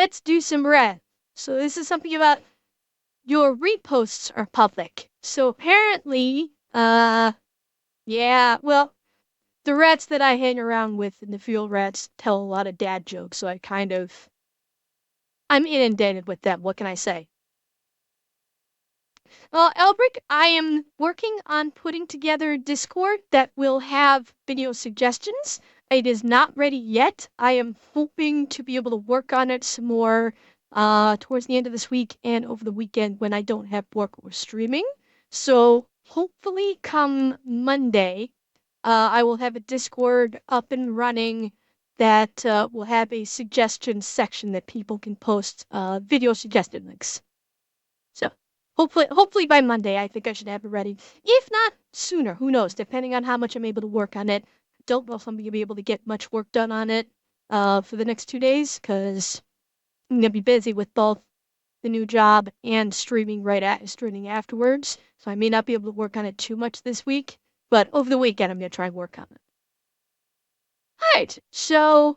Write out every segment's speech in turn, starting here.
let's do some red. So this is something about your reposts are public. So apparently, yeah, well, the rats that I hang around with in the field rats tell a lot of dad jokes, so I'm inundated with them. What can I say? Well, Elbrick, I am working on putting together a Discord that will have video suggestions. It is not ready yet. I am hoping to be able to work on it some more towards the end of this week and over the weekend when I don't have work or streaming. So hopefully come Monday, I will have a Discord up and running that will have a suggestion section that people can post video suggested links. So hopefully by Monday, I think I should have it ready. If not sooner, who knows? Depending on how much I'm able to work on it. Don't know if I'm gonna be able to get much work done on it for the next 2 days because I'm gonna be busy with both the new job and streaming afterwards. So I may not be able to work on it too much this week, but over the weekend I'm gonna try and work on it. Alright, so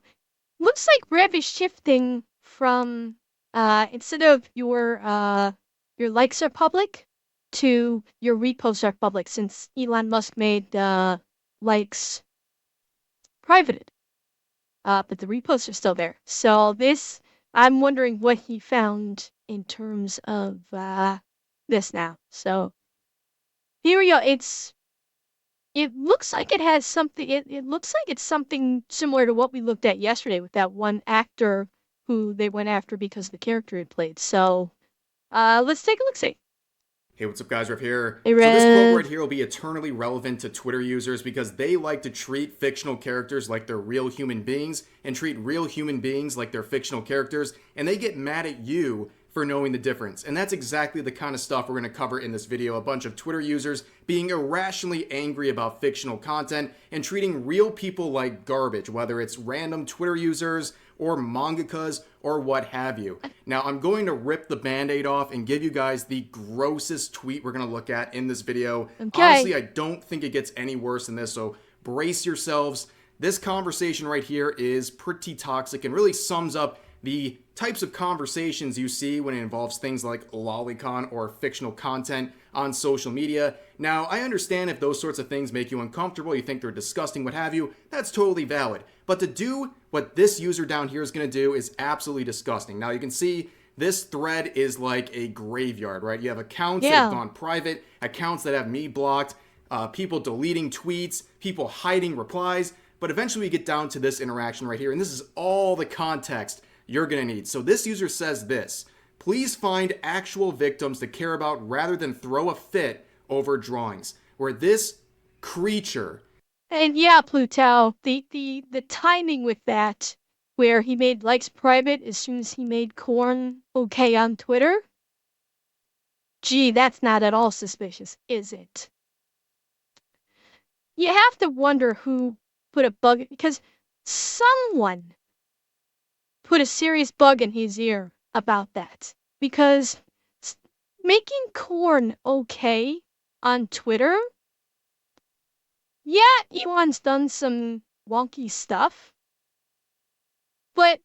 looks like Rev is shifting from instead of your likes are public to your reposts are public since Elon Musk made likes privated. But the reposts are still there. So I'm wondering what he found in terms of this now. So here we go. It looks like it has something. It looks like it's something similar to what we looked at yesterday with that one actor who they went after because the character he played. So let's take a look. See. Hey, what's up, guys? Rev here. Hey, So this quote right Rev. here will be eternally relevant to Twitter users because they like to treat fictional characters like they're real human beings and treat real human beings like they're fictional characters, and they get mad at you for knowing the difference. And that's exactly the kind of stuff we're going to cover in this video. A bunch of Twitter users being irrationally angry about fictional content and treating real people like garbage, whether it's random Twitter users or mangakas or what have you. Now, I'm going to rip the band-aid off and give you guys the grossest tweet we're going to look at in this video. Okay. Honestly, I don't think it gets any worse than this, so brace yourselves. This conversation right here is pretty toxic and really sums up the types of conversations you see when it involves things like lolicon or fictional content on social media. Now, I understand if those sorts of things make you uncomfortable, you think they're disgusting, what have you, that's totally valid. But to do what this user down here is going to do is absolutely disgusting. Now, you can see this thread is like a graveyard, right? You have accounts that have Yeah. gone private, accounts that have me blocked, people deleting tweets, people hiding replies, but eventually we get down to this interaction right here, and this is all the context you're going to need. So this user says this: please find actual victims to care about rather than throw a fit over drawings. Where this creature... And yeah, Pluto, the timing with that, where he made likes private as soon as he made corn okay on Twitter. Gee, that's not at all suspicious, is it? You have to wonder who put a bug, because someone put a serious bug in his ear about that. Because making corn okay on Twitter, yeah, Elon's done some wonky stuff, but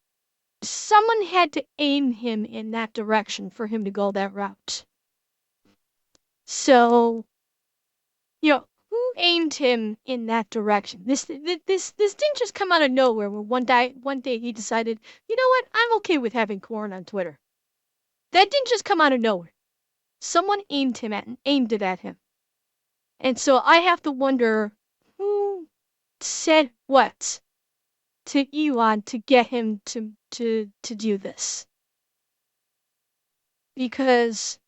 someone had to aim him in that direction for him to go that route. So, who aimed him in that direction? This didn't just come out of nowhere. Where one day he decided, you know what, I'm okay with having corn on Twitter. That didn't just come out of nowhere. Someone aimed it at him, and so I have to wonder who said what to Elon to get him to do this, because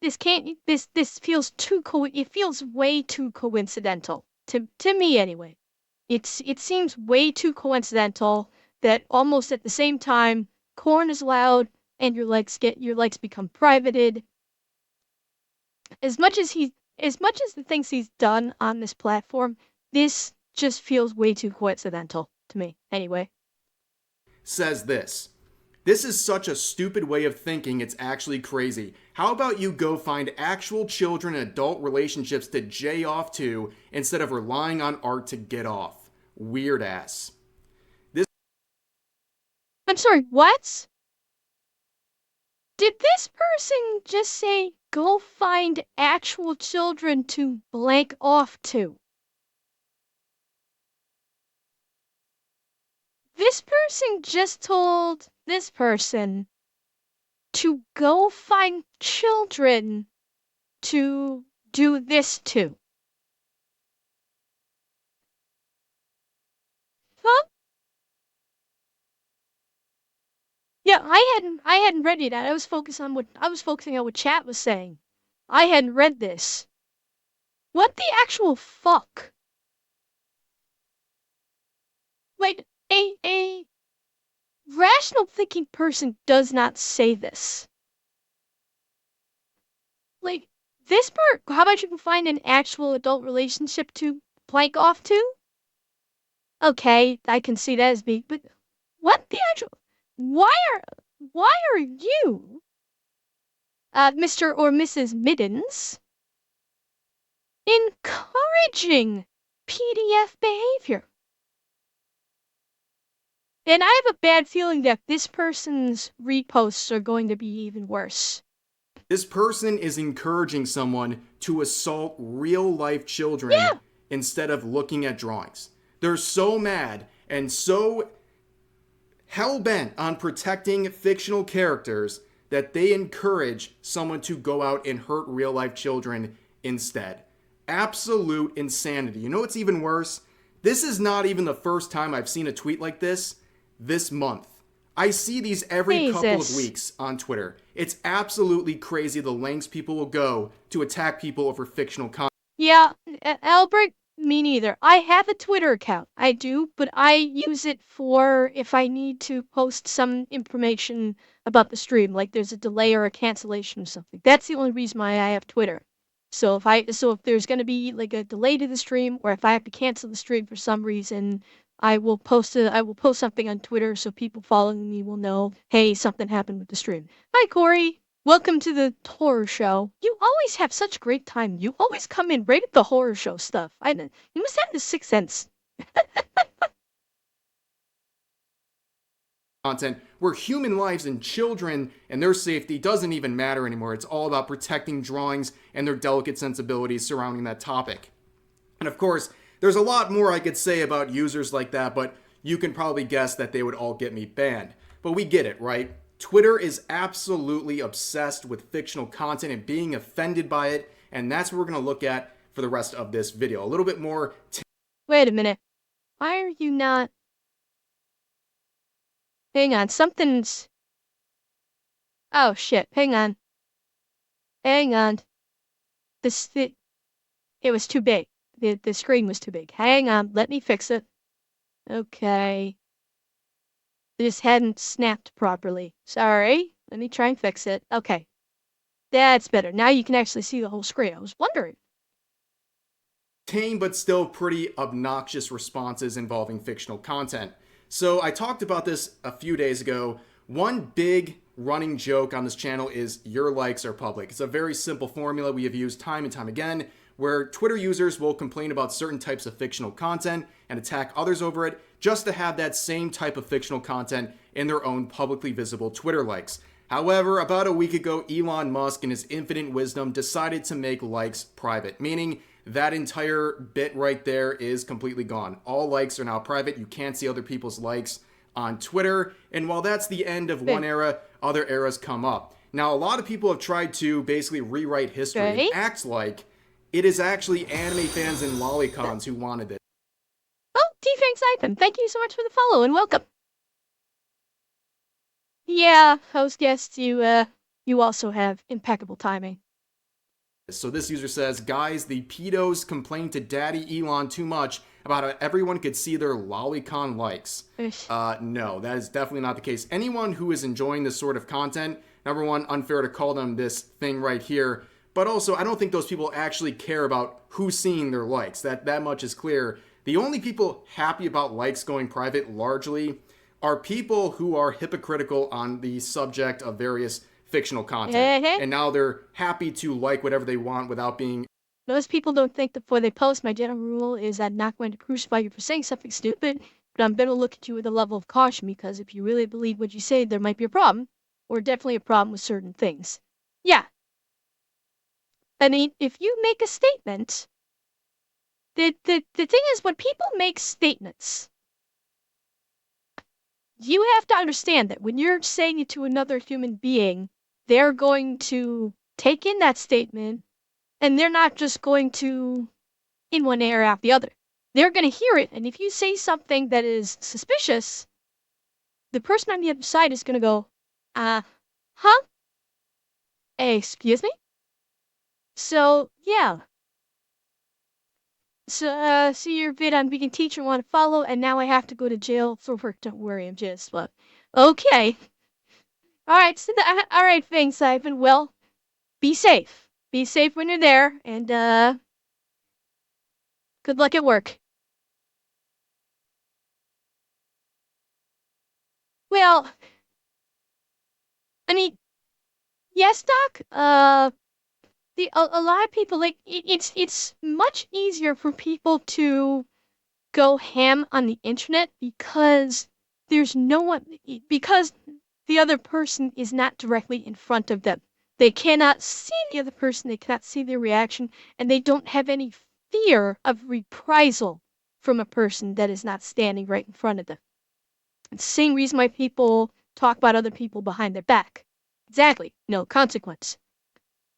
this feels it feels way too coincidental to me anyway. It seems way too coincidental that almost at the same time corn is loud and your likes become privated. As much as the things he's done on this platform, this just feels way too coincidental to me anyway. says this: this is such a stupid way of thinking, it's actually crazy. How about you go find actual children and adult relationships to jay off to instead of relying on art to get off? Weird ass. I'm sorry, what? Did this person just say, go find actual children to blank off to? This person just told this person to go find children to do this to. Huh? Yeah, I hadn't read it. I was focusing on what chat was saying. I hadn't read this. What the actual fuck? Wait, a rational thinking person does not say this. Like, this part, how about you can find an actual adult relationship to plank off to? Okay, I can see that as being, but what the actual, why are you, Mr. or Mrs. Middens, encouraging PDF behavior? And I have a bad feeling that this person's reposts are going to be even worse. This person is encouraging someone to assault real life children instead of looking at drawings. They're so mad and so hell bent on protecting fictional characters that they encourage someone to go out and hurt real life children instead. Absolute insanity. You know what's even worse? This is not even the first time I've seen a tweet like this month. I see these every couple of weeks on Twitter. It's absolutely crazy the lengths people will go to attack people over fictional content. Yeah, Albert, me neither. I have a Twitter account. I do, but I use it for if I need to post some information about the stream, like there's a delay or a cancellation or something. That's the only reason why I have Twitter. So if there's going to be like a delay to the stream, or if I have to cancel the stream for some reason, I will post something on Twitter so people following me will know, hey, something happened with the stream. Hi, Corey. Welcome to the horror show. You always have such great time. You always come in right at the horror show stuff. You must have the sixth sense. Content where human lives and children and their safety doesn't even matter anymore. It's all about protecting drawings and their delicate sensibilities surrounding that topic. And of course, there's a lot more I could say about users like that, but you can probably guess that they would all get me banned. But we get it, right? Twitter is absolutely obsessed with fictional content and being offended by it, and that's what we're going to look at for the rest of this video. A little bit more. Wait a minute. Why are you not... Hang on, something's... Oh shit, hang on. Hang on. It was too big. The screen was too big. Hang on, let me fix it. Okay. This hadn't snapped properly. Sorry. Let me try and fix it. Okay. That's better. Now you can actually see the whole screen. I was wondering. Tame but still pretty obnoxious responses involving fictional content. So I talked about this a few days ago. One big running joke on this channel is your likes are public. It's a very simple formula we have used time and time again, where Twitter users will complain about certain types of fictional content and attack others over it just to have that same type of fictional content in their own publicly visible Twitter likes. However, about a week ago, Elon Musk, in his infinite wisdom, decided to make likes private, meaning that entire bit right there is completely gone. All likes are now private. You can't see other people's likes on Twitter. And while that's the end of one era, other eras come up. Now, a lot of people have tried to basically rewrite history and act like it is actually anime fans and lolicons who wanted this. Oh, T-Fangs Ivan, thank you so much for the follow and welcome. Yeah, host guests, you also have impeccable timing. So this user says, guys, the pedos complain to Daddy Elon too much about how everyone could see their lolicon likes. No, that is definitely not the case. Anyone who is enjoying this sort of content, number one, unfair to call them this thing right here. But also, I don't think those people actually care about who's seeing their likes. That much is clear. The only people happy about likes going private largely are people who are hypocritical on the subject of various fictional content. And now they're happy to like whatever they want without being... Most people don't think that before they post. My general rule is I'm not going to crucify you for saying something stupid, but but I'm gonna look at you with a level of caution because if you really believe what you say, there might be a problem, or definitely a problem with certain things. Yeah, I mean, if you make a statement, the thing is, when people make statements, you have to understand that when you're saying it to another human being, they're going to take in that statement and they're not just going to in one ear out the other. They're going to hear it, and if you say something that is suspicious, the person on the other side is going to go, huh? Excuse me? So, yeah. So, see your vid on being a teacher, want to follow, and now I have to go to jail for work. Don't worry, I'm just, well, okay. Alright, so alright, thanks, Ivan. Well, be safe. Be safe when you're there, and, good luck at work. Well, I mean, yes, Doc, a lot of people, like, it's much easier for people to go ham on the internet because there's no one, because the other person is not directly in front of them. They cannot see the other person, they cannot see their reaction, and they don't have any fear of reprisal from a person that is not standing right in front of them. It's the same reason why people talk about other people behind their back. Exactly, no consequence.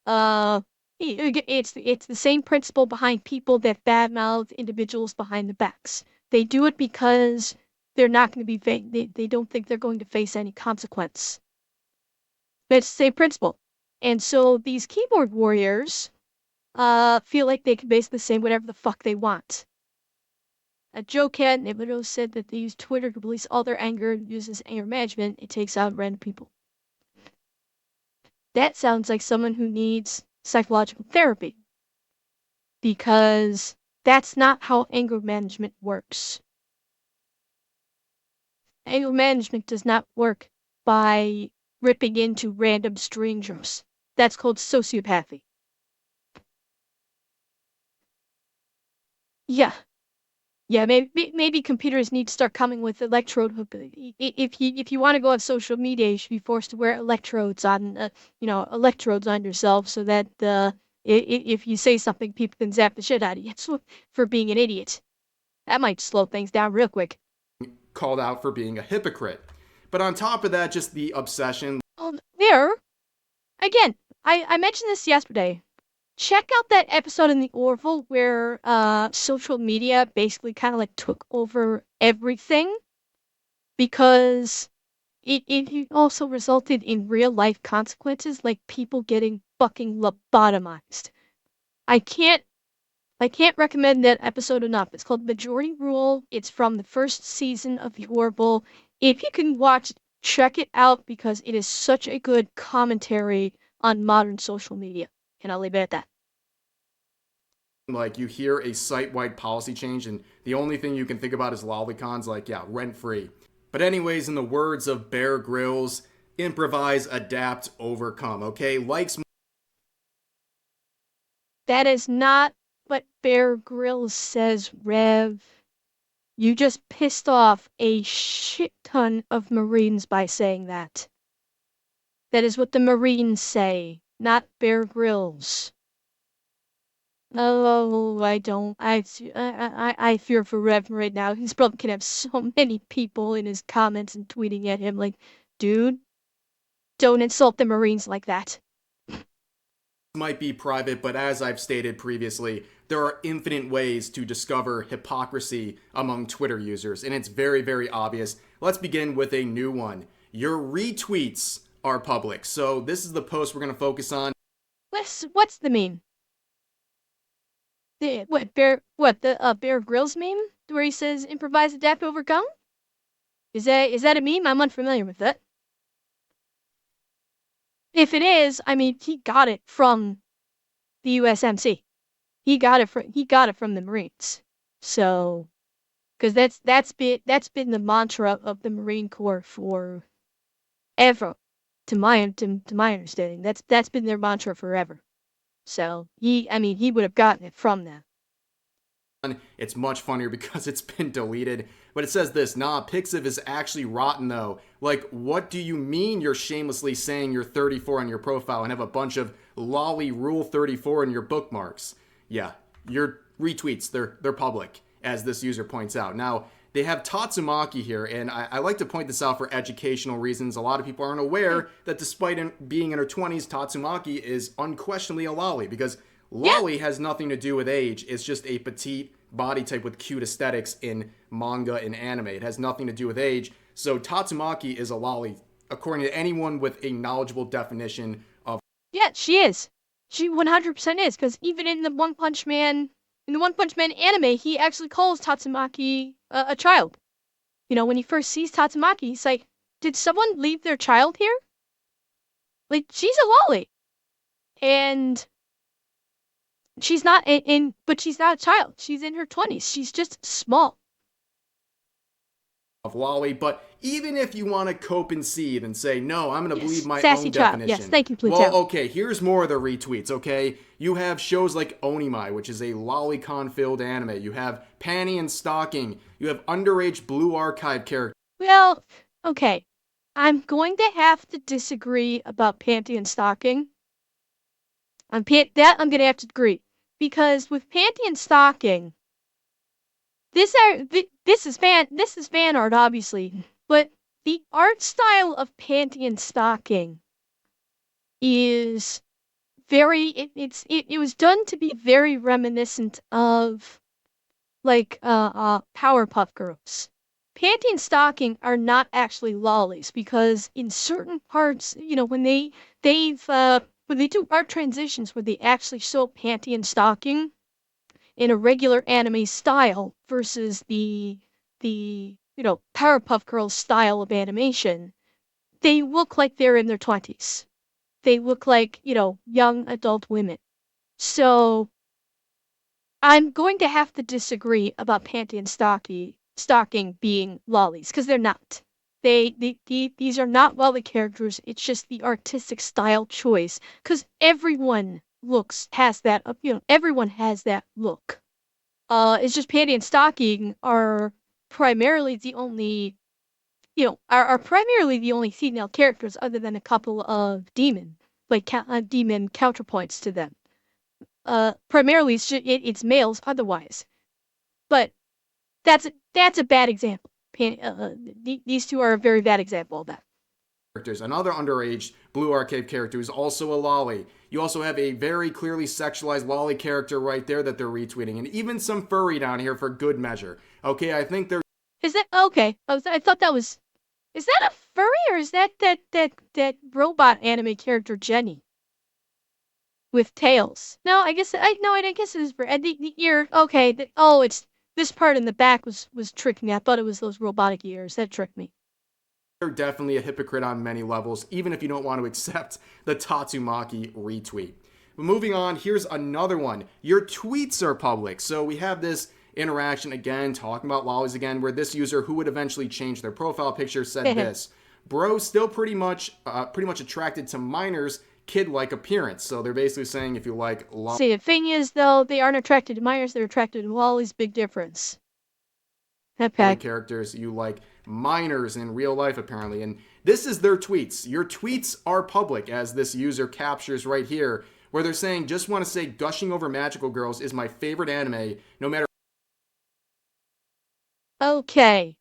Uh, it's the same principle behind people that badmouth individuals behind the backs. They do it because they're not going to be they don't think they're going to face any consequence. But it's the same principle. And so these keyboard warriors feel like they can basically say whatever the fuck they want. Joe Cat and Ibito said that they use Twitter to release all their anger and uses anger management. It takes out random people. That sounds like someone who needs psychological therapy. Because that's not how anger management works. Anger management does not work by ripping into random strangers. That's called sociopathy. Yeah. Yeah, maybe computers need to start coming with electrode hook. If you want to go on social media, you should be forced to wear electrodes on electrodes on yourself so that if you say something, people can zap the shit out of you for being an idiot. That might slow things down real quick. Called out for being a hypocrite. But on top of that, just the obsession. There, again, I mentioned this yesterday. Check out that episode in the Orville where social media basically kind of like took over everything because it also resulted in real life consequences like people getting fucking lobotomized. I can't I can't recommend that episode enough. It's called Majority Rule. It's from the first season of The Orville. If you can watch, check it out because it is such a good commentary on modern social media. And I'll leave it at that. Like, you hear a site-wide policy change and the only thing you can think about is lolicons, like, yeah, rent-free. But anyways, in the words of Bear Grylls, improvise, adapt, overcome, okay? Likes. That is not what Bear Grylls says, Rev. You just pissed off a shit ton of Marines by saying that. That is what the Marines say, not Bear Grylls. Oh, I don't. I fear for Rev right now. He's probably gonna have so many people in his comments and tweeting at him like, dude, don't insult the Marines like that. Might be private, but as I've stated previously, there are infinite ways to discover hypocrisy among Twitter users, and it's very, very obvious. Let's begin with a new one. Your retweets are public. So this is the post we're going to focus on. What's the meme? The Bear Grylls meme where he says improvise, adapt, overcome? Is that a meme? I'm unfamiliar with that. If it is, I mean, he got it from the USMC. He got it from the Marines. So, because that's been the mantra of the Marine Corps for ever, to my understanding. That's been their mantra forever. So he would have gotten it from them. It's much funnier because it's been deleted. But it says this, nah, Pixiv is actually rotten though. Like, what do you mean you're shamelessly saying you're 34 on your profile and have a bunch of lolly rule 34 in your bookmarks? Yeah, your retweets, they're public, as this user points out. Now, they have Tatsumaki here, and I like to point this out for educational reasons. A lot of people aren't aware that despite being in her 20s, Tatsumaki is unquestionably a lolly, because Yeah. lolly has nothing to do with age. It's just a petite body type with cute aesthetics in manga and anime. It has nothing to do with age. So Tatsumaki is a lolly, according to anyone with a knowledgeable definition of. Yeah, she is. She 100% is, because even in the One Punch Man anime, he actually calls Tatsumaki a child. You know, when he first sees Tatsumaki, he's like, did someone leave their child here? Like, she's a lolly. And she's not but she's not a child. She's in her 20s. She's just small. Lolly, but even if you want to cope and seethe and say, no, I'm going to believe my Sassy own child. definition. Yes, thank you, Pluto. Well, okay, here's more of the retweets, okay? You have shows like Onimai, which is a lolicon-filled anime. You have Panty and Stocking. You have underage Blue Archive characters. Well, okay. I'm going to have to disagree about Panty and Stocking. I'm going to have to agree. Because with Panty and Stocking, this is fan art, obviously, but the art style of Panty and Stocking is it was done to be very reminiscent of like Powerpuff Girls. Panty and Stocking are not actually lollies because in certain parts, you know, when when they do art transitions where they actually show Panty and Stocking in a regular anime style versus the Powerpuff Girls style of animation, they look like they're in their 20s. They look like, young adult women. So I'm going to have to disagree about Panty and Stocking being lollies, because they're not. These are not lolly characters. It's just the artistic style choice, because everyone has that look. It's just Panty and Stocking are primarily the only, are primarily the only female characters other than a couple of demon counterpoints to them. Primarily it's males otherwise. But that's a bad example. These two are a very bad example of that. Another underage Blue Archive character who's also a lolly. You also have a very clearly sexualized lolly character right there that they're retweeting, and even some furry down here for good measure. Okay, I think they're. Is that okay? I thought that was. Is that a furry or is that robot anime character Jenny? With tails. No, I guess it is for the ear. Okay, it's this part in the back was tricking me. I thought it was those robotic ears that tricked me. They're definitely a hypocrite on many levels, even if you don't want to accept the Tatsumaki retweet. But moving on, here's another one. Your tweets are public. So we have this interaction again, talking about lollies again, where this user, who would eventually change their profile picture, said this: "Bro, still pretty much attracted to minors." Kid-like appearance. So they're basically saying if you like See, the thing is, though, they aren't attracted to minors, they're attracted to lollies. Big difference. Okay. Characters, you like minors in real life, apparently. And this is their tweets. Your tweets are public, as this user captures right here, where they're saying, just want to say Gushing Over Magical Girls is my favorite anime, no matter. Okay.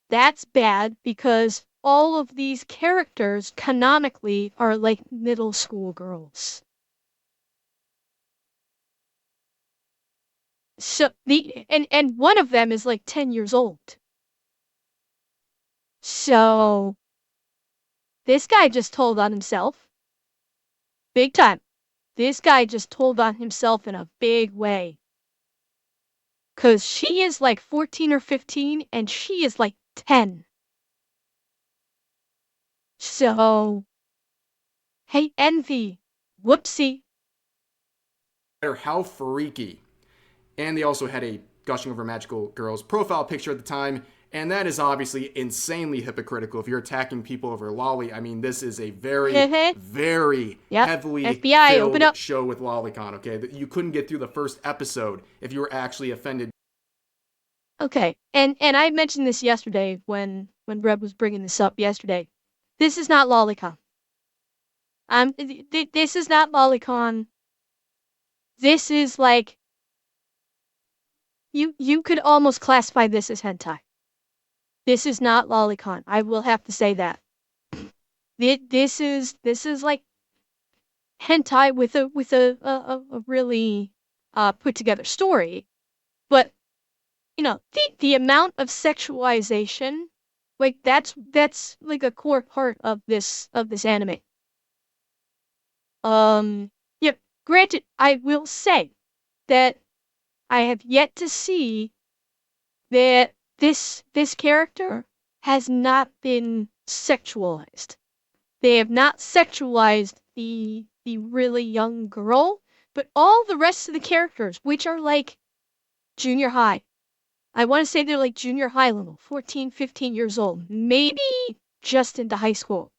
That's bad because all of these characters canonically are like middle school girls. So and one of them is like 10 years old. So this guy just told on himself. Big time. This guy just told on himself in a big way. 'Cause she is like 14 or 15 and she is like 10. So hey, envy. Whoopsie. No matter how freaky. And they also had a Gushing Over Magical Girls profile picture at the time. And that is obviously insanely hypocritical if you're attacking people over lolly. I mean, this is a very, very Yep. heavily FBI, open filled up. show with lolicon, okay? You couldn't get through the first episode if you were actually offended. Okay, and I mentioned this yesterday when Reb was bringing this up yesterday. This is not lolicon. This is not lolicon. This is like you could almost classify this as hentai. This is not lolicon. I will have to say that. This is like hentai with a really put together story, but the amount of sexualization, like that's like a core part of this anime. Yeah, granted, I will say that I have yet to see that this character has not been sexualized. They have not sexualized the really young girl, but all the rest of the characters, which are like junior high. I want to say they're like junior high level, 14, 15 years old, maybe just into high school.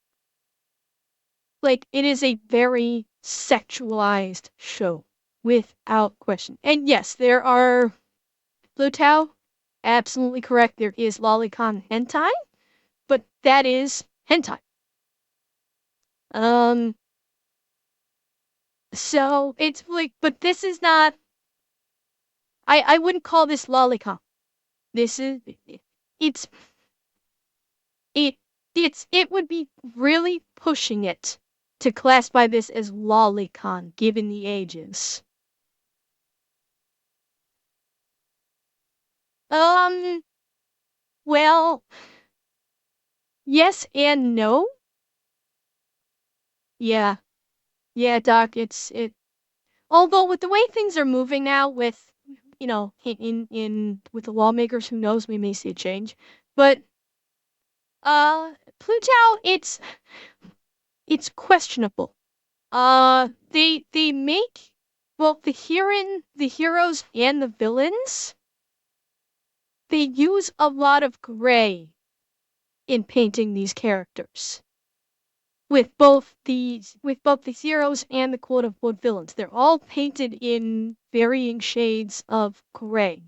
Like, it is a very sexualized show, without question. And yes, there are Blutau, absolutely correct. There is lolicon hentai, but that is hentai. Um, so it's like, but this is not. I wouldn't call this lolicon. This is it's it it would be really pushing it to classify this as lolicon given the ages. Um, well, yes and no. Yeah. Yeah, Doc, it although with the way things are moving now with in with the lawmakers, who knows, we may see a change. But Pluto, it's questionable. They make, well, the heroes and the villains, they use a lot of gray in painting these characters. With both the heroes and the quote unquote villains. They're all painted in varying shades of gray.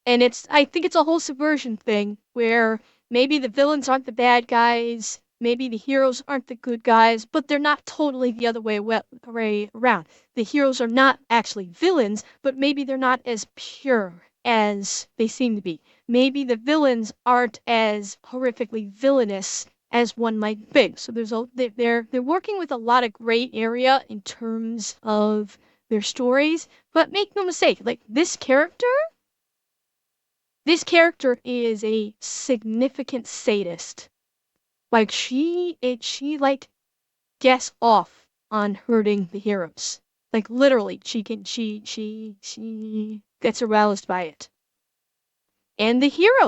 And I think it's a whole subversion thing where maybe the villains aren't the bad guys, maybe the heroes aren't the good guys, but they're not totally the other way around. The heroes are not actually villains, but maybe they're not as pure as they seem to be. Maybe the villains aren't as horrifically villainous as one might think. So they're working with a lot of gray area in terms of their stories, but make no mistake, like this character is a significant sadist. Like she like gets off on hurting the heroes. Like literally, she gets aroused by it. And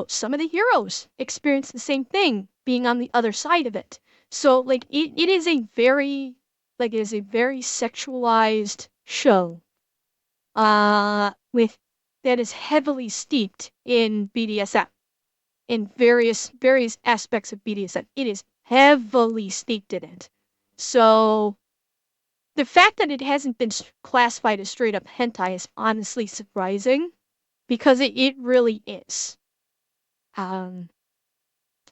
some of the heroes experience the same thing, being on the other side of it. So like it is a very sexualized show. With that is heavily steeped in BDSM, in various aspects of BDSM. It is heavily steeped in it. So the fact that it hasn't been classified as straight up hentai is honestly surprising, because it really is. Um,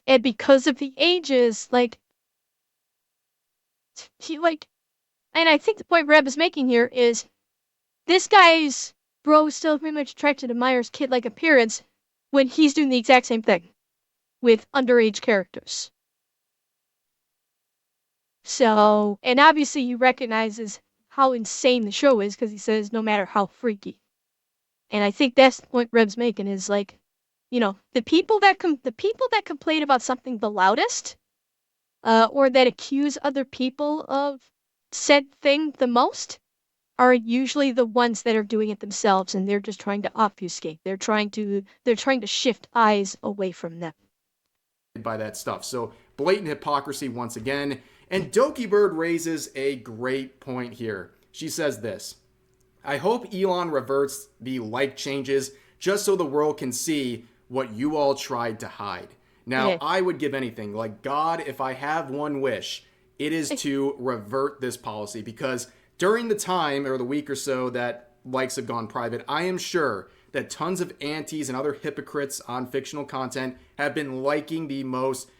and because of the ages, like he like, and I think the point Reb is making here is this guy's bro still pretty much attracted to Myers' kid-like appearance when he's doing the exact same thing with underage characters. So, and obviously he recognizes how insane the show is because he says no matter how freaky. And I think that's the point Reb's making is like, the people that complain about something the loudest, or that accuse other people of said thing the most, are usually the ones that are doing it themselves, and they're just trying to obfuscate. They're trying to shift eyes away from them. By that stuff. So blatant hypocrisy once again. And Doki Bird raises a great point here. She says this: I hope Elon reverts the like changes just so the world can see what you all tried to hide. Now, Okay. I would give anything, like God, if I have one wish, it is to revert this policy because during the time or the week or so that likes have gone private, I am sure that tons of antis and other hypocrites on fictional content have been liking the most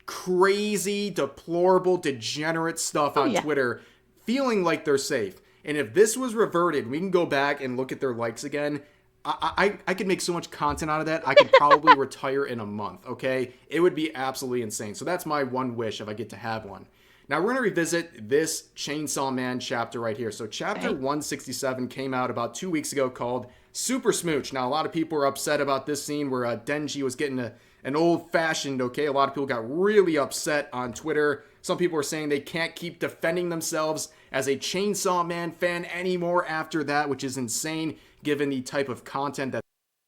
crazy, deplorable, degenerate stuff Oh on yeah. Twitter, feeling like they're safe. And if this was reverted, we can go back and look at their likes again. I could make so much content out of that. I could probably retire in a month, okay? It would be absolutely insane. So that's my one wish if I get to have one. Now we're going to revisit this Chainsaw Man chapter right here. So chapter Okay. 167 came out about 2 weeks ago called Super Smooch. Now a lot of people were upset about this scene where Denji was getting an old-fashioned, okay? A lot of people got really upset on Twitter. Some people were saying they can't keep defending themselves as a Chainsaw Man fan anymore after that, which is insane given the type of content that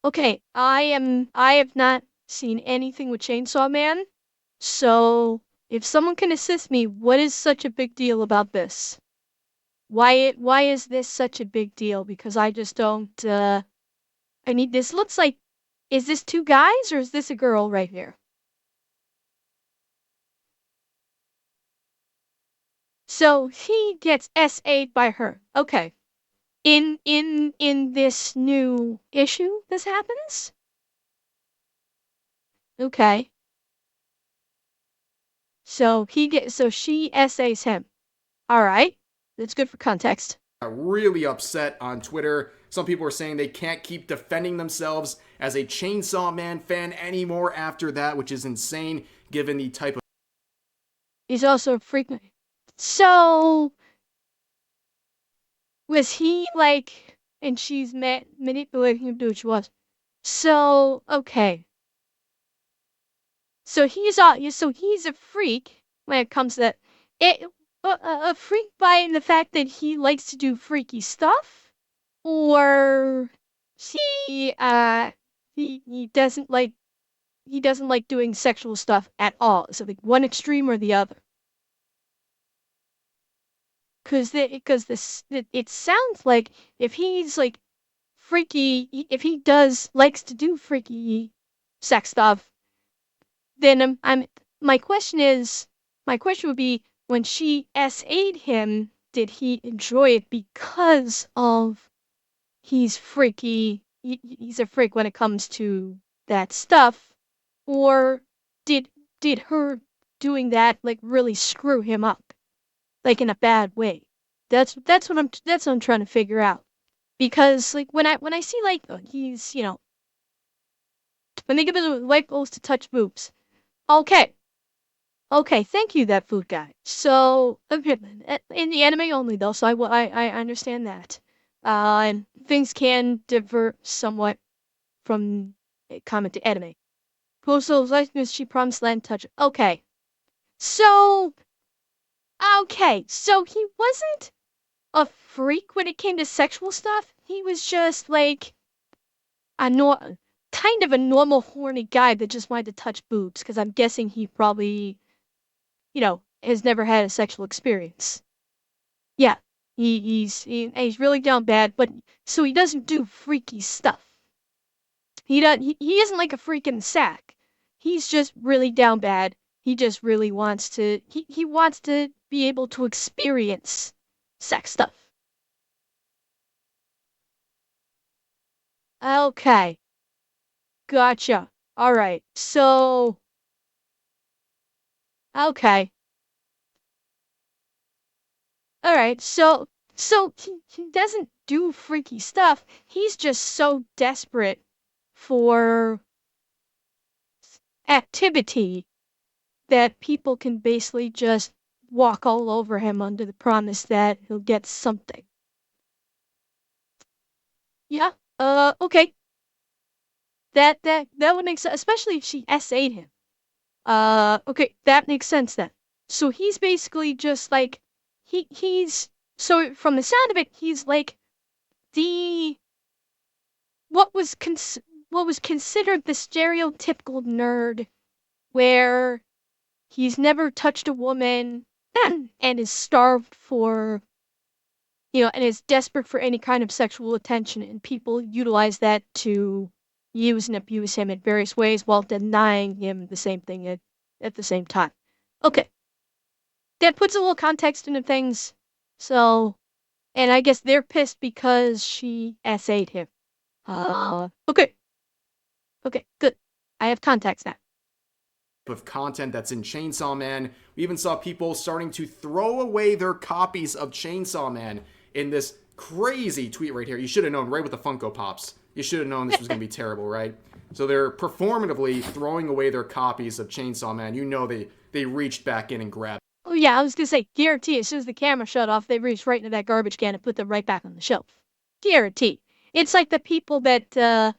Okay. I have not seen anything with Chainsaw Man. So if someone can assist me, what is such a big deal about this? Why is this such a big deal? Because I just don't I mean this looks like, is this two guys or is this a girl right here? So he gets SA'd by her. Okay. In this new issue this happens? Okay. So she SAs him. All right. That's good for context. got really upset on Twitter. Some people were saying they can't keep defending themselves as a Chainsaw Man fan anymore after that, which is insane given the type of He's also a freak. So was he like, and she's manipulating him to do what she was. So okay. So he's a freak when it comes to that. It a freak by the fact that he likes to do freaky stuff, or he he doesn't like, he doesn't like doing sexual stuff at all. So like one extreme or the other. Because this it sounds like if he's like freaky, if he does likes to do freaky sex stuff, then I'm my question is, my question would be, when she SA'd him, did he enjoy it because of he's freaky, he's a freak when it comes to that stuff, or did did her doing that like really screw him up, like in a bad way? That's what I'm trying to figure out. Because like when I see like he's, you know, when they give it white balls to touch boobs. Okay, okay, thank you, that food guy. So, okay, in the anime only though, so I understand that. And things can differ somewhat from a comic to anime. Postal likeness, she promised land touch. So, so he wasn't a freak when it came to sexual stuff. He was just like a kind of a normal horny guy that just wanted to touch boobs. Because I'm guessing he probably, you know, has never had a sexual experience. Yeah, he's really down bad, but so he doesn't do freaky stuff. He isn't like a freak in the sack. He's just really down bad. He just really wants to he wants to be able to experience sex stuff. Okay, gotcha. All right. So, okay. All right. So he doesn't do freaky stuff. He's just so desperate for activity that people can basically just walk all over him under the promise that he'll get something. Yeah. Okay. That would make sense, especially if she SA'd him. Okay, that makes sense then. So he's basically just like he's so from the sound of it, he's like the what was what was considered the stereotypical nerd, where he's never touched a woman and is starved for, you know, and is desperate for any kind of sexual attention, and people utilize that to use and abuse him in various ways while denying him the same thing at the same time. Okay, that puts a little context into things. So, and I guess they're pissed because she essayed him. Okay. Okay, good. I have context now. Of content that's in Chainsaw Man. We even saw people starting to throw away their copies of Chainsaw Man in this crazy tweet right here. You should have known right with the Funko Pops. You should have known this was going to be terrible, right? So they're performatively throwing away their copies of Chainsaw Man. You know they reached back in and grabbed. Oh yeah, I was gonna say, guarantee as soon as the camera shut off, they reached right into that garbage can and put them right back on the shelf. Guarantee. It's like the people that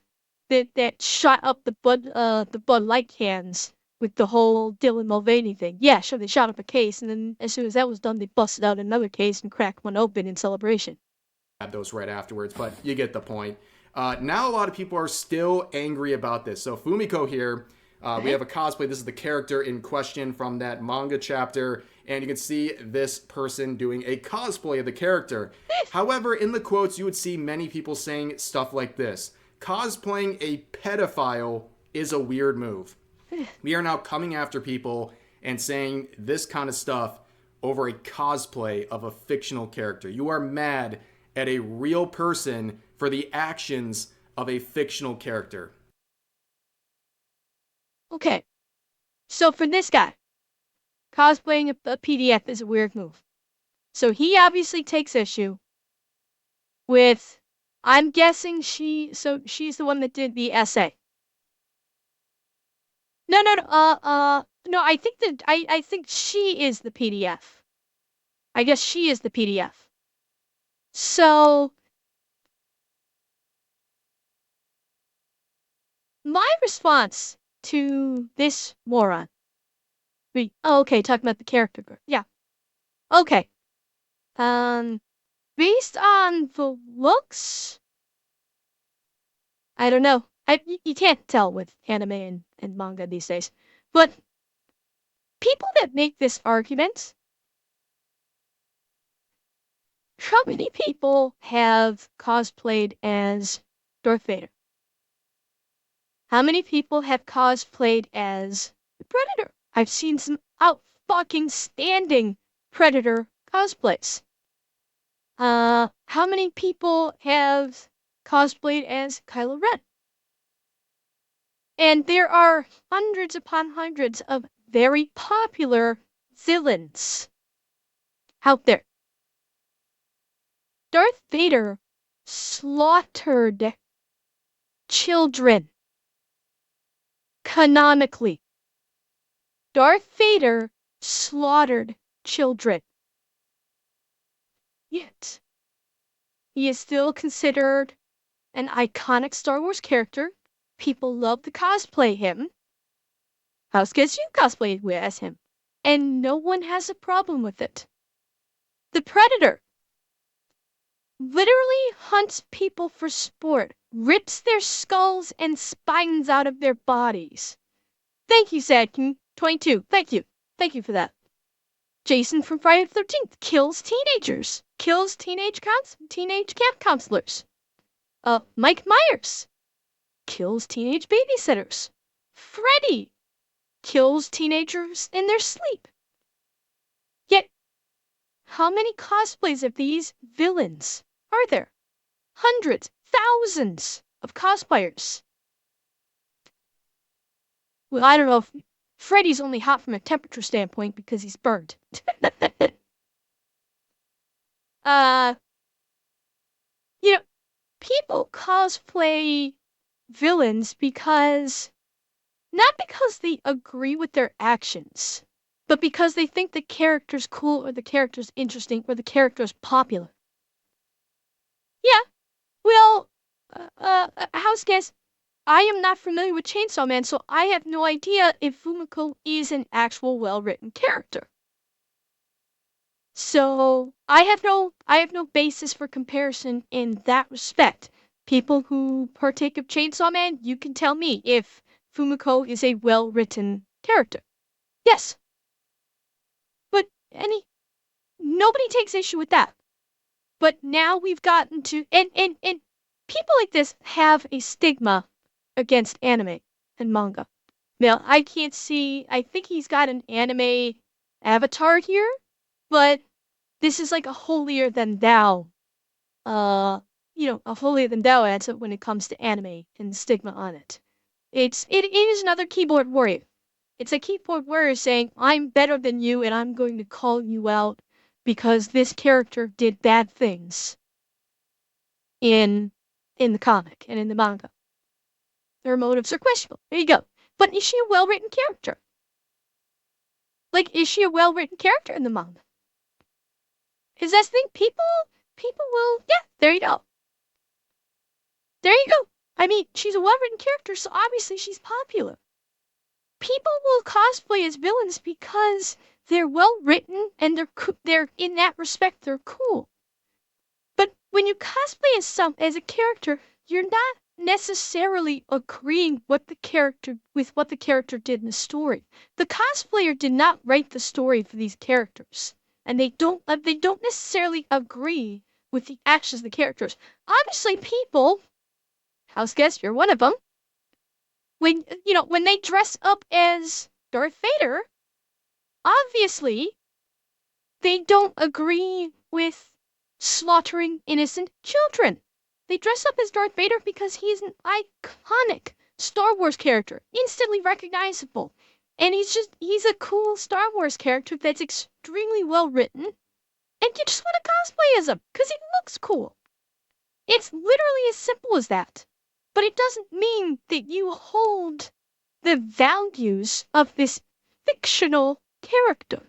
shot up the Bud Light cans with the whole Dylan Mulvaney thing. Yeah, sure, they shot up a case, and then as soon as that was done, they busted out another case and cracked one open in celebration. Those right afterwards, but you get the point. Now a lot of people are still angry about this. So Fumiko here, we have a cosplay. This is the character in question from that manga chapter, and you can see this person doing a cosplay of the character. However, in the quotes, you would see many people saying stuff like this. Cosplaying a pedophile is a weird move. We are now coming after people and saying this kind of stuff over a cosplay of a fictional character. You are mad at a real person for the actions of a fictional character. Okay, so for this guy, cosplaying a PDF is a weird move. So he obviously takes issue with, I'm guessing she's the one that did the essay. No, no, I think she is the PDF. I guess she is the PDF. So, my response to this moron be, oh, okay, talking about the character girl. Yeah. Okay. Based on the looks, I don't know. You can't tell with anime and manga these days. But people that make this argument, how many people have cosplayed as Darth Vader? How many people have cosplayed as the Predator? I've seen some out fucking standing Predator cosplays. How many people have cosplayed as Kylo Ren? And there are hundreds upon hundreds of very popular villains out there. Darth Vader slaughtered children. Canonically, Darth Vader slaughtered children. Yet, he is still considered an iconic Star Wars character. People love to cosplay him. House gets you cosplay as him. And no one has a problem with it. The Predator literally hunts people for sport, rips their skulls and spines out of their bodies. Thank you, Sadkin. 22. Thank you. Thank you for that. Jason from Friday the 13th kills teenagers. Kills teenage camp counselors. Mike Myers kills teenage babysitters. Freddy kills teenagers in their sleep. Yet, how many cosplays of these villains are there? Hundreds, thousands of cosplayers. Well, I don't know if Freddy's only hot from a temperature standpoint because he's burned. You know, people cosplay villains not because they agree with their actions, but because they think the character's cool or the character's interesting or the character's popular. Yeah, well, house guest, I am not familiar with Chainsaw Man, so I have no idea if Fumiko is an actual well-written character. So I have no basis for comparison in that respect. People who partake of Chainsaw Man, you can tell me if Fumiko is a well-written character. Yes. But nobody takes issue with that. But now we've gotten to and people like this have a stigma against anime and manga. Now, I can't see, I think he's got an anime avatar here, but this is like a holier than thou, uh, a holier than thou answer when it comes to anime and the stigma on it. It is another keyboard warrior. It's a keyboard warrior saying, I'm better than you and I'm going to call you out because this character did bad things in the comic and in the manga. Their motives are questionable. There you go. But is she a well-written character? Like, is she a well-written character in the manga? Is that the thing? People will, yeah, there you go. There you go. I mean, she's a well-written character, so obviously she's popular. People will cosplay as villains because they're well-written and they're in that respect they're cool. But when you cosplay as a character, you're not necessarily agreeing with what the character did in the story. The cosplayer did not write the story for these characters, and they don't necessarily agree with the actions of the characters. Obviously, people, house guest, you're one of them. When they dress up as Darth Vader, obviously they don't agree with slaughtering innocent children. They dress up as Darth Vader because he's an iconic Star Wars character, instantly recognizable. And he's a cool Star Wars character that's extremely well written, and you just want to cosplay as him because he looks cool. It's literally as simple as that. But it doesn't mean that you hold the values of this fictional character.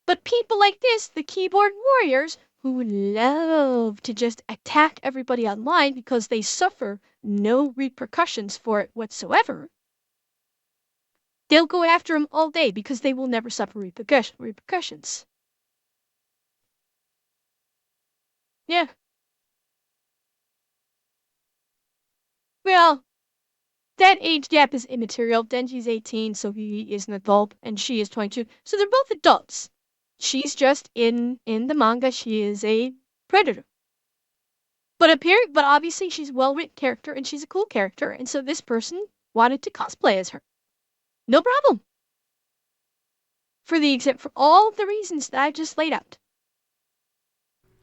But people like this, the keyboard warriors, who love to just attack everybody online because they suffer no repercussions for it whatsoever, they'll go after them all day because they will never suffer repercussions. Yeah. Well, that age gap is immaterial. Denji's 18, so he is an adult, and she is 22. So they're both adults. She's just in the manga, she is a predator. But obviously she's a well-written character and she's a cool character, and so this person wanted to cosplay as her. No problem. For all the reasons that I just laid out.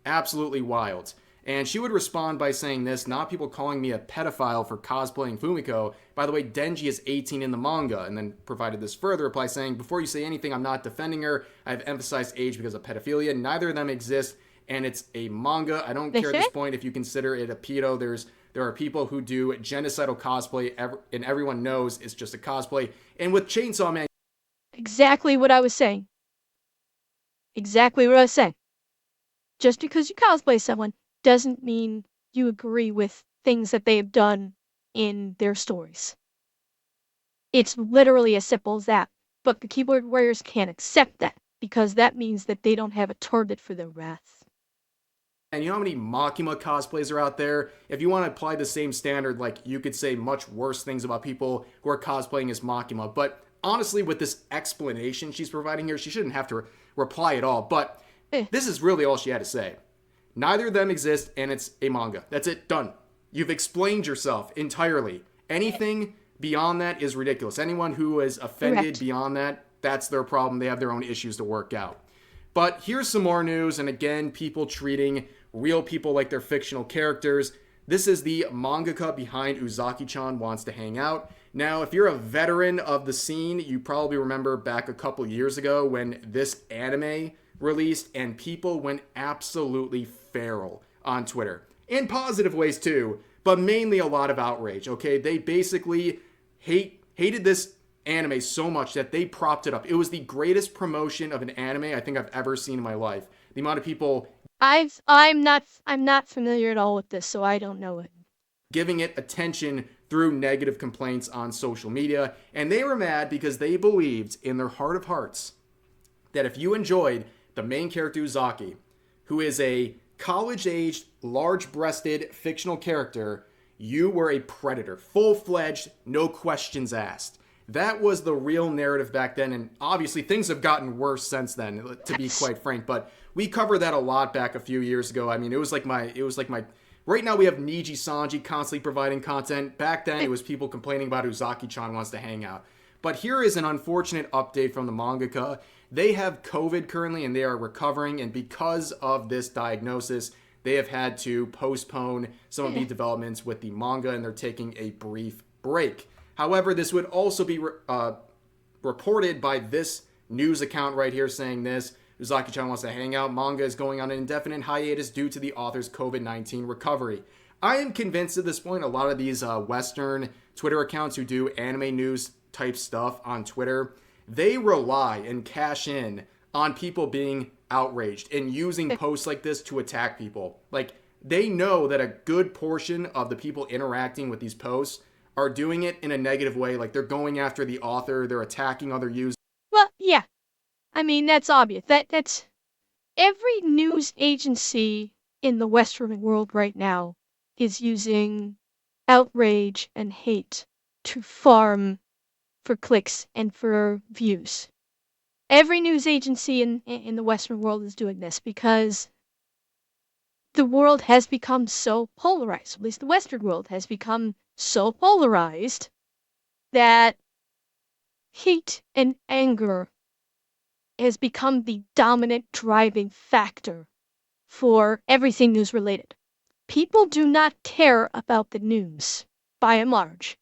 Absolutely wild. And she would respond by saying this, not people calling me a pedophile for cosplaying Fumiko. By the way, Denji is 18 in the manga, and then provided this further reply saying, before you say anything, I'm not defending her. I've emphasized age because of pedophilia. Neither of them exist, and it's a manga. I don't care at this point if you consider it a pedo. There are people who do genocidal cosplay, and everyone knows it's just a cosplay. And with Chainsaw Man... Exactly what I was saying. Exactly what I was saying. Just because you cosplay someone doesn't mean you agree with things that they have done in their stories. It's literally as simple as that. But the keyboard warriors can't accept that because that means that they don't have a target for their wrath. And you know how many Makima cosplays are out there? If you want to apply the same standard, like, you could say much worse things about people who are cosplaying as Makima. But honestly, with this explanation she's providing here, she shouldn't have to reply at all. But this is really all she had to say. Neither of them exist, and it's a manga. That's it. Done. You've explained yourself entirely. Anything beyond that is ridiculous. Anyone who is offended beyond that, that's their problem. They have their own issues to work out. But here's some more news, and again, people treating real people like they're fictional characters. This is the mangaka behind Uzaki-chan Wants to Hang Out. Now, if you're a veteran of the scene, you probably remember back a couple years ago when this anime released and people went absolutely feral on Twitter. In positive ways too, but mainly a lot of outrage, okay? They basically hated this anime so much that they propped it up. It was the greatest promotion of an anime I think I've ever seen in my life. The amount of people... I'm not familiar at all with this, so I don't know it. Giving it attention through negative complaints on social media, and they were mad because they believed in their heart of hearts that if you enjoyed the main character Uzaki, who is a college-aged, large-breasted fictional character, you were a predator. Full-fledged, no questions asked. That was the real narrative back then, and obviously things have gotten worse since then, to be quite frank, but we covered that a lot back a few years ago. I mean, it was like my Right now we have Niji Sanji constantly providing content. Back then it was people complaining about Uzaki-chan wants to hang out. But here is an unfortunate update from the mangaka. They have COVID currently and they are recovering, and because of this diagnosis, they have had to postpone some of the developments with the manga and they're taking a brief break. However, this would also be reported by this news account right here saying this. Uzaki-chan wants to hang out. Manga is going on an indefinite hiatus due to the author's COVID-19 recovery. I am convinced at this point a lot of these Western Twitter accounts who do anime news type stuff on Twitter, they rely and cash in on people being outraged and using posts like this to attack people. Like, they know that a good portion of the people interacting with these posts are doing it in a negative way. Like, they're going after the author, they're attacking other users. Well, yeah. I mean, that's obvious. That's every news agency in the Western world right now is using outrage and hate to farm for clicks and for views. Every news agency in the Western world is doing this because the world has become so polarized. At least the Western world has become so polarized that hate and anger has become the dominant driving factor for everything news related. People do not care about the news, by and large,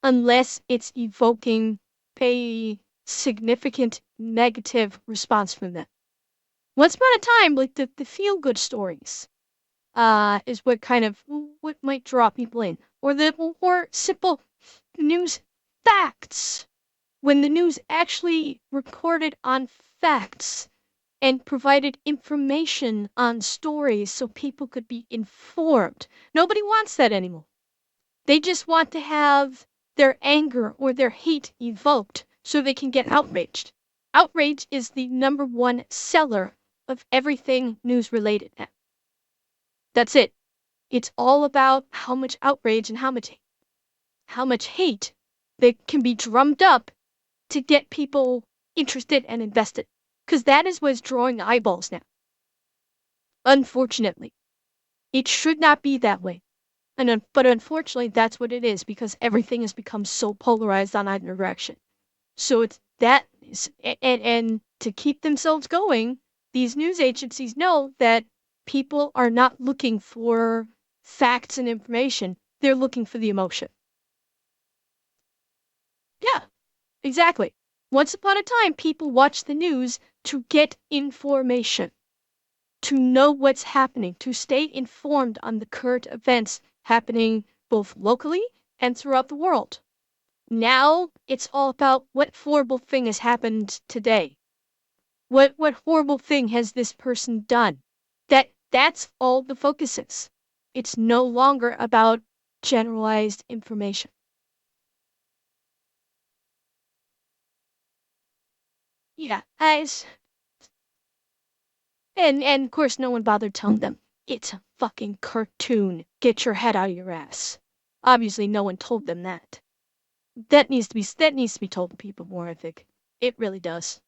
unless it's evoking a significant negative response from them. Once upon a time, like the feel-good stories is what might draw people in, or the more simple news facts. When the news actually reported on facts and provided information on stories so people could be informed. Nobody wants that anymore. They just want to have their anger or their hate evoked so they can get outraged. Outrage is the number one seller of everything news related now. That's it. It's all about how much outrage and how much hate that can be drummed up to get people interested and invested. Because that is what's drawing eyeballs now. Unfortunately. It should not be that way. But unfortunately, that's what it is because everything has become so polarized on either direction. So it's that, and to keep themselves going, these news agencies know that people are not looking for facts and information. They're looking for the emotion. Yeah, exactly. Once upon a time, people watched the news to get information, to know what's happening, to stay informed on the current events happening both locally and throughout the world. Now it's all about what horrible thing has happened today. What horrible thing has this person done? That's all the focus is. It's no longer about generalized information. Yeah, and of course no one bothered telling them it's a fucking cartoon. Get your head out of your ass. Obviously no one told them that. That needs to be told to people more, I think. It really does.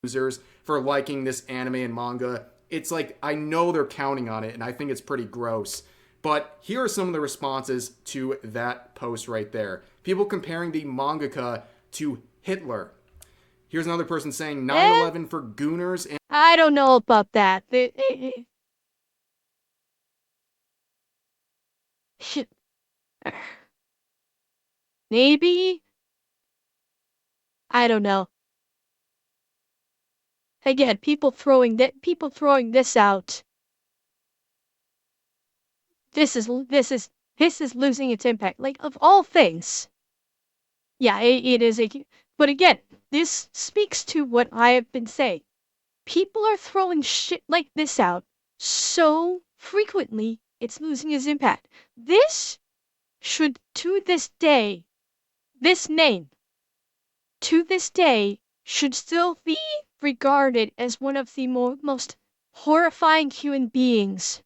Users for liking this anime and manga. It's like, I know they're counting on it and I think it's pretty gross. But here are some of the responses to that post right there. People comparing the mangaka to Hitler. Here's another person saying 9/11 for gooners. And I don't know about that. Maybe? I don't know. Again, people throwing this out. This is losing its impact. Like, of all things. Yeah, it is but again, this speaks to what I have been saying. People are throwing shit like this out so frequently, it's losing its impact. This should, to this day, this name, to this day, should still be regarded as one of the most horrifying human beings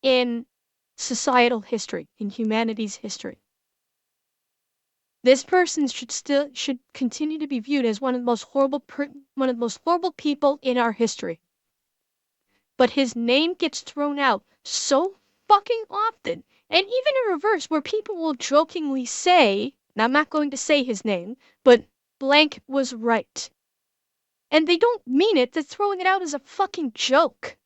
in societal history, in humanity's history. This person should continue to be viewed as one of the most horrible people in our history. but his name gets thrown out so fucking often. And even in reverse, where people will jokingly say, and I'm not going to say his name, but blank was right. And they don't mean it, they're throwing it out as a fucking joke.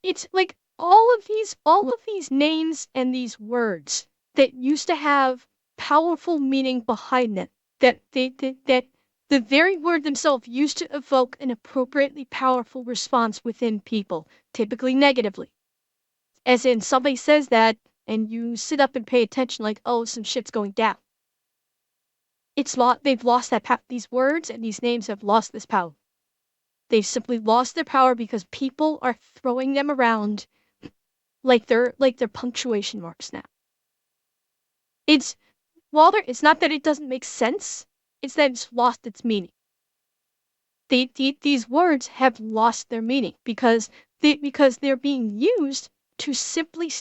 It's like all of these names and these words that used to have powerful meaning behind them, that the very word themselves used to evoke an appropriately powerful response within people, typically negatively. As in, somebody says that, and you sit up and pay attention like, oh, some shit's going down. They've lost that power. These words and these names have lost this power. They've simply lost their power because people are throwing them around like they're punctuation marks now. It's Walter, it's not that it doesn't make sense, it's that it's lost its meaning. These words have lost their meaning because they're being used to simply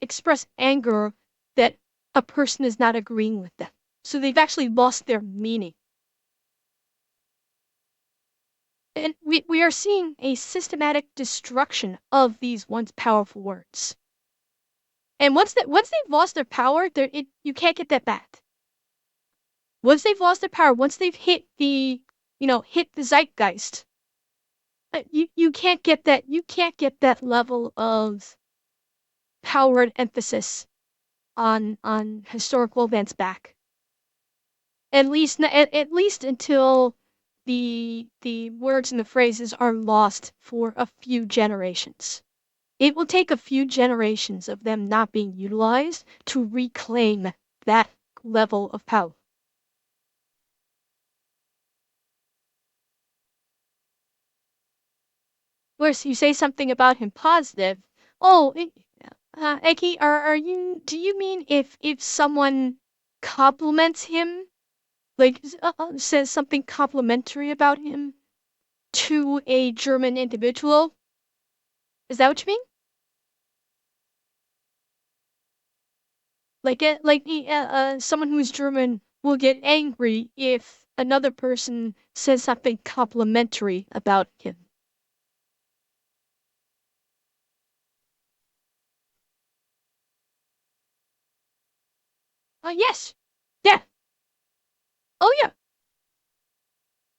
express anger that a person is not agreeing with them. So they've actually lost their meaning. And we are seeing a systematic destruction of these once powerful words. And once they've lost their power, you can't get that back. Once they've lost their power, once they've hit the zeitgeist, you can't get that. You can't get that level of power and emphasis on historical events back. At least until the words and the phrases are lost for a few generations. It will take a few generations of them not being utilized to reclaim that level of power. Whereas you say something about him positive, oh, Eki, do you mean if someone compliments him, like says something complimentary about him to a German individual? Is that what you mean? Someone who's German will get angry if another person says something complimentary about him. Yes. Yeah. Oh, yeah.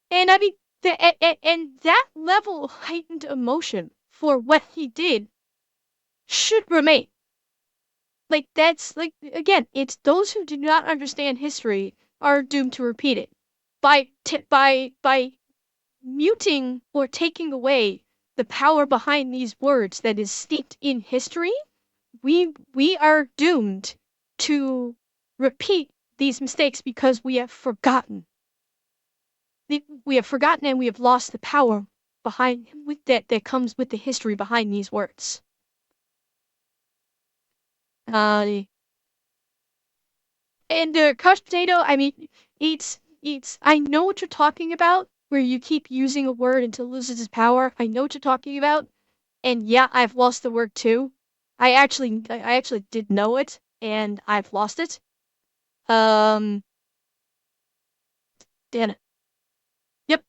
And I mean, and that level of heightened emotion for what he did should remain. Like, that's, like, again, it's those who do not understand history are doomed to repeat it. By muting or taking away the power behind these words that is steeped in history, we are doomed to repeat these mistakes because we have forgotten. We have forgotten and we have lost the power behind that comes with the history behind these words. And the crushed potato, I mean, it's I know what you're talking about, where you keep using a word until it loses its power. I know what you're talking about. And yeah, I've lost the word too. I actually did know it, and I've lost it. Um, Damn it. Yep.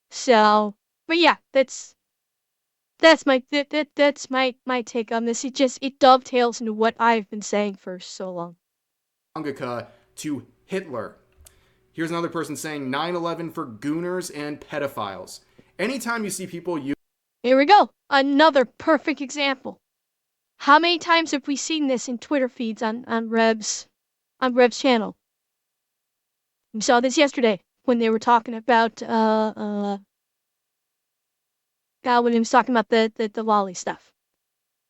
So, but yeah, that's my take on this. It dovetails into what I've been saying for so long. Mangaka to Hitler. Here's another person saying 9/11 for gooners and pedophiles. Anytime you see people use Here we go. Another perfect example. How many times have we seen this in Twitter feeds on Rev's channel? We saw this yesterday when they were talking about when he was talking about the lolly stuff.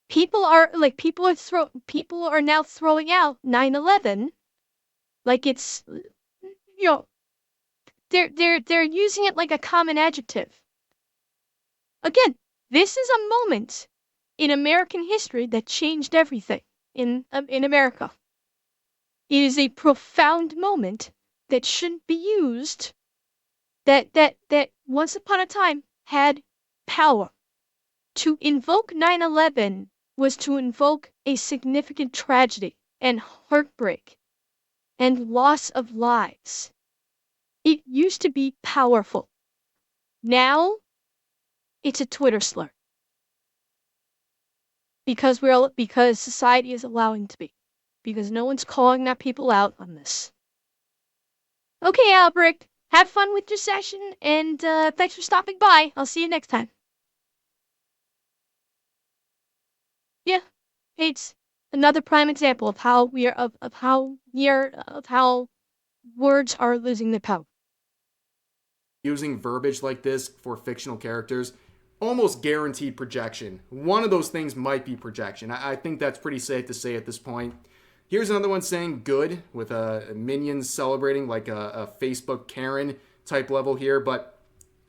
People are now throwing out 9/11 like it's, you know, they're using it like a common adjective. Again, this is a moment in American history that changed everything in America. It is a profound moment that shouldn't be used, that once upon a time had power. To invoke 9/11 was to invoke a significant tragedy and heartbreak and loss of lives. It used to be powerful. Now, it's a Twitter slur. Because society is allowing to be. Because no one's calling that people out on this. Okay, Albrecht, have fun with your session, and thanks for stopping by. I'll see you next time. Yeah, it's another prime example of how words are losing their power. Using verbiage like this for fictional characters, almost guaranteed projection. One of those things might be projection. I think that's pretty safe to say at this point. Here's another one saying good with minions celebrating like a Facebook Karen type level here, but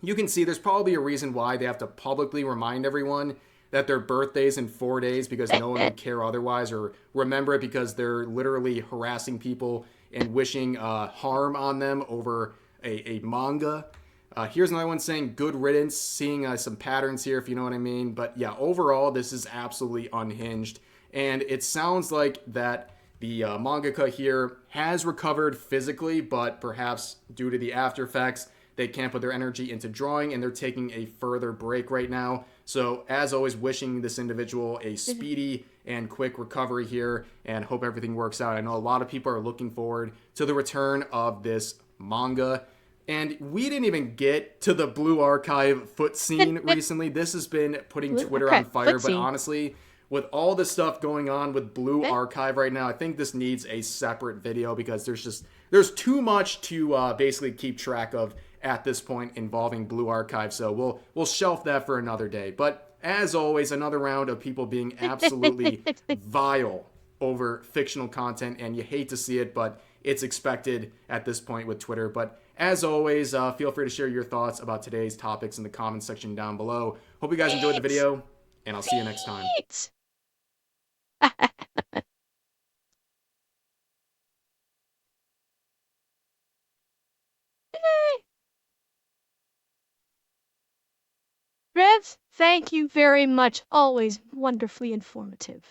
you can see there's probably a reason why they have to publicly remind everyone that their birthday's in 4 days because no one would care otherwise or remember it because they're literally harassing people and wishing harm on them over a manga. Here's another one saying good riddance, seeing some patterns here, if you know what I mean. But yeah, overall, this is absolutely unhinged. And it sounds like that the mangaka here has recovered physically, but perhaps due to the after effects, they can't put their energy into drawing and they're taking a further break right now. So, as always, wishing this individual a speedy and quick recovery here and hope everything works out. I know a lot of people are looking forward to the return of this manga. And we didn't even get to the Blue Archive foot scene recently. This has been putting Twitter on fire, but honestly, with all the stuff going on with Blue Archive right now, I think this needs a separate video because there's too much to basically keep track of at this point involving Blue Archive. So we'll shelf that for another day. But as always, another round of people being absolutely vile over fictional content, and you hate to see it, but it's expected at this point with Twitter. But as always, feel free to share your thoughts about today's topics in the comments section down below. Hope you guys enjoyed the video, and I'll see you next time. Revs, thank you very much. Always wonderfully informative.